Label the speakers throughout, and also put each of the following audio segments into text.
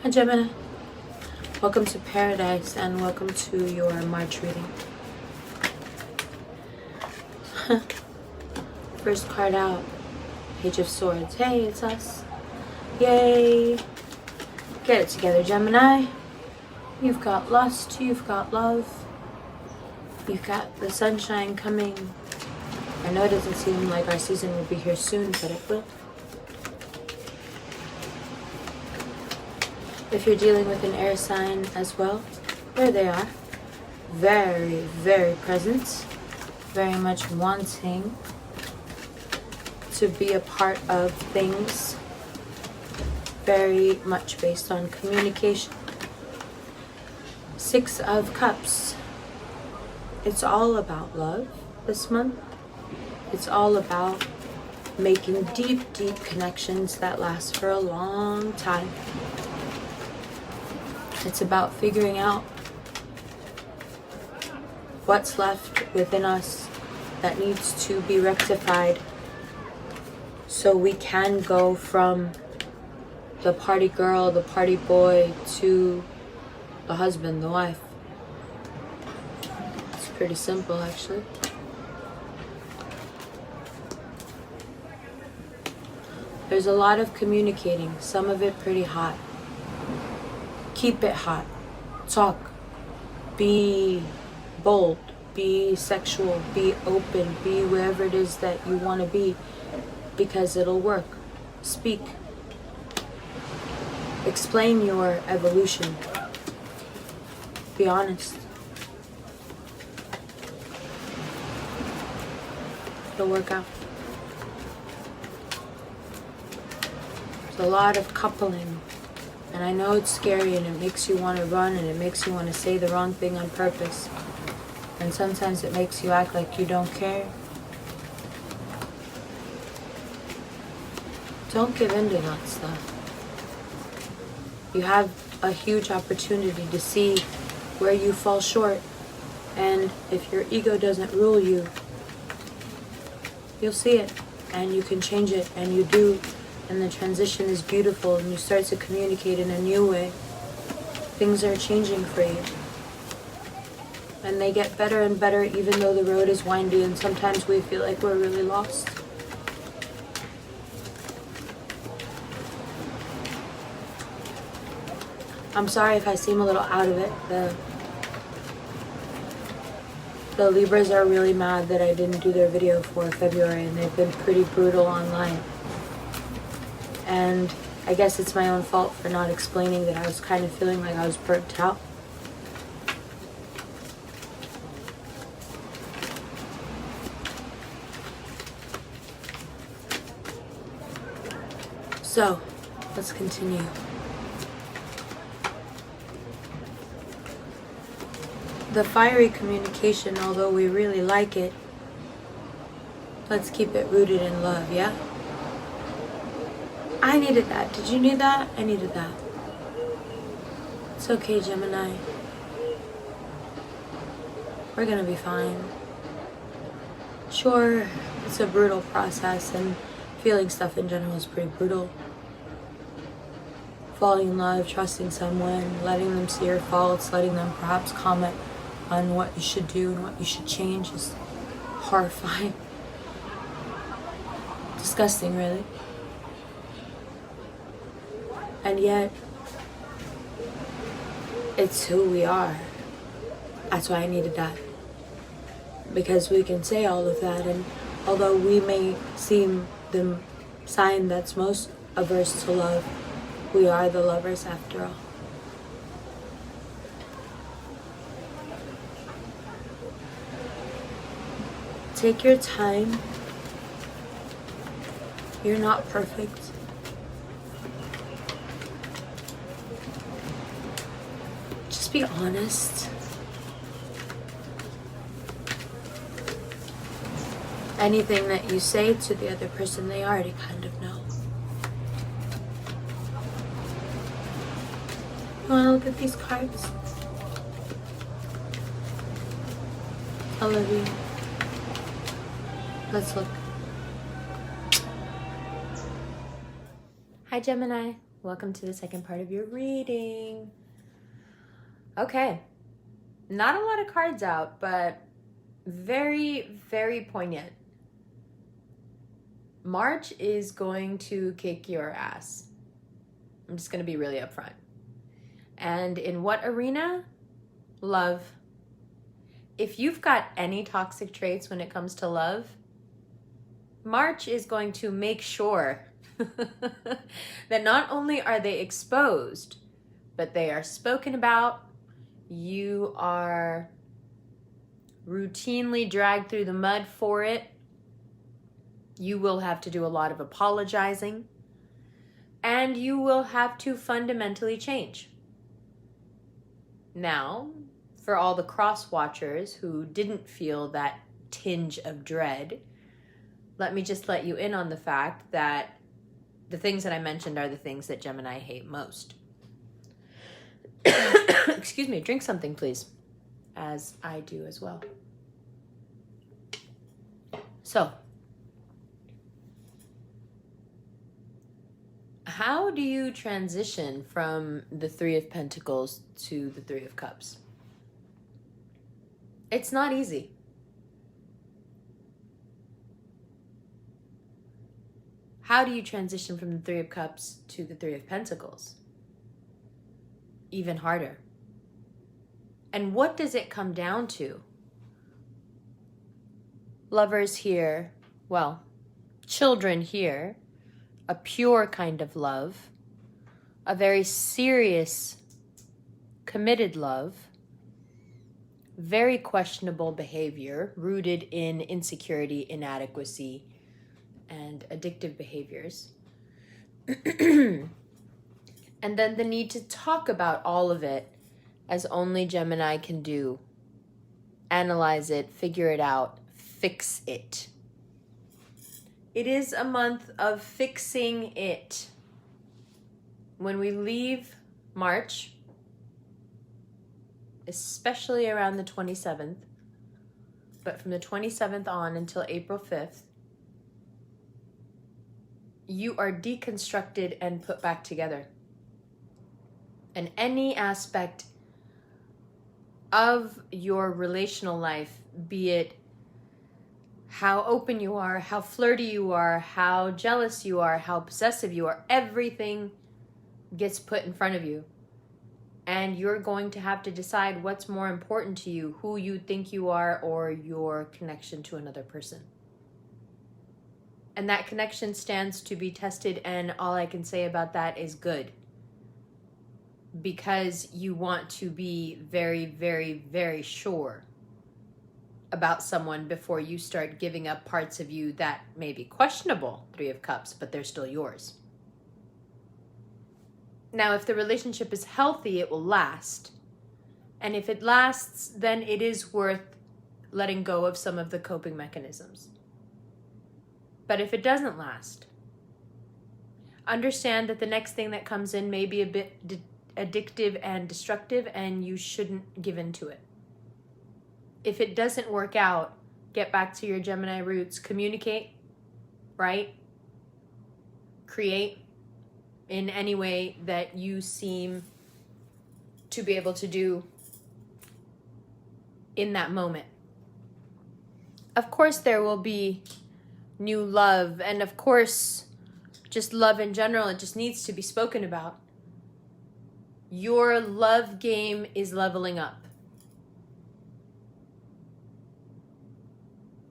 Speaker 1: Hi Gemini, welcome to Paradise and welcome to your March reading. First card out, Page of Swords. Hey, it's us. Yay! Get it together, Gemini. You've got lust, you've got love, you've got the sunshine coming. I know it doesn't seem like our season will be here soon, but it will. If you're dealing with an air sign as well, there they are. Very, very present. Very much wanting to be a part of things. Very much based on communication. Six of Cups. It's all about love this month. It's all about making deep, deep connections that last for a long time. It's about figuring out what's left within us that needs to be rectified so we can go from the party girl, the party boy, to the husband, the wife. It's pretty simple, actually. There's a lot of communicating, some of it pretty hot. Keep it hot. Talk. Be bold. Be sexual. Be open. Be wherever it is that you want to be, because it'll work. Speak. Explain your evolution. Be honest. It'll work out. There's a lot of coupling. And I know it's scary and it makes you want to run and it makes you want to say the wrong thing on purpose. And sometimes it makes you act like you don't care. Don't give in to that stuff. You have a huge opportunity to see where you fall short. And if your ego doesn't rule you, you'll see it and you can change it, and you do. And the transition is beautiful and you start to communicate in a new way. Things are changing for you. And they get better and better even though the road is windy and sometimes we feel like we're really lost. I'm sorry if I seem a little out of it. The Libras are really mad that I didn't do their video for February, and they've been pretty brutal online. And I guess it's my own fault for not explaining that I was kind of feeling like I was burnt out. So, let's continue. The fiery communication, although we really like it, let's keep it rooted in love, yeah? I needed that. Did you need that? I needed that. It's okay, Gemini. We're gonna be fine. Sure, it's a brutal process, and feeling stuff in general is pretty brutal. Falling in love, trusting someone, letting them see your faults, letting them perhaps comment on what you should do and what you should change is horrifying. Disgusting, really. And yet, it's who we are. That's why I needed that. Because we can say all of that, and although we may seem the sign that's most averse to love, we are the lovers after all. Take your time. You're not perfect. Just be honest. Anything that you say to the other person, they already kind of know. You want to look at these cards? I love you. Let's look. Hi, Gemini. Welcome to the second part of your reading. Okay. Not a lot of cards out, but very, very poignant. March is going to kick your ass. I'm just going to be really upfront. And in what arena? Love. If you've got any toxic traits when it comes to love, March is going to make sure that not only are they exposed, but they are spoken about. You are routinely dragged through the mud for it. You will have to do a lot of apologizing, and you will have to fundamentally change. Now, for all the cross watchers who didn't feel that tinge of dread, let me just let you in on the fact that the things that I mentioned are the things that Gemini hate most. Excuse me, drink something, please, as I do as well. So, how do you transition from the Three of Pentacles to the Three of Cups? It's not easy. How do you transition from the Three of Cups to the Three of Pentacles? Even harder. And what does it come down to? Lovers here, well, children here, a pure kind of love, a very serious, committed love, very questionable behavior rooted in insecurity, inadequacy, and addictive behaviors. And then the need to talk about all of it as only Gemini can do. Analyze it, figure it out, fix it. It is a month of fixing it. When we leave March, especially around the 27th, but from the 27th on until April 5th, you are deconstructed and put back together. And any aspect of your relational life, be it how open you are, how flirty you are, how jealous you are, how possessive you are, everything gets put in front of you. And you're going to have to decide what's more important to you, who you think you are, or your connection to another person. And that connection stands to be tested, and all I can say about that is good. Because you want to be very, very, very sure about someone before you start giving up parts of you that may be questionable, Three of Cups, but they're still yours. Now, if the relationship is healthy, it will last. And if it lasts, then it is worth letting go of some of the coping mechanisms. But if it doesn't last, understand that the next thing that comes in may be a bit addictive and destructive, and you shouldn't give in to it. If it doesn't work out, get back to your Gemini roots. Communicate, write, create in any way that you seem to be able to do in that moment. Of course, there will be new love, and of course, just love in general, it just needs to be spoken about. Your love game is leveling up.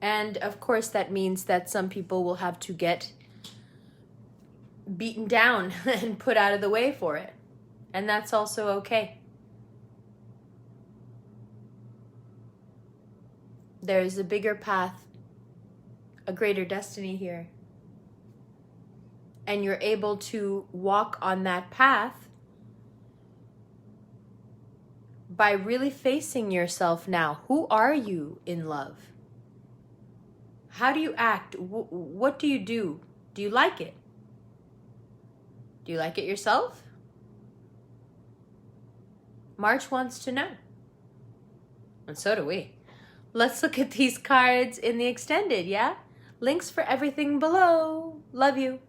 Speaker 1: And of course, that means that some people will have to get beaten down and put out of the way for it. And that's also okay. There's a bigger path, a greater destiny here. And you're able to walk on that path by really facing yourself now. Who are you in love? How do you act? What do you do? Do you like it? Do you like it yourself? March wants to know. And so do we. Let's look at these cards in the extended, yeah? Links for everything below. Love you.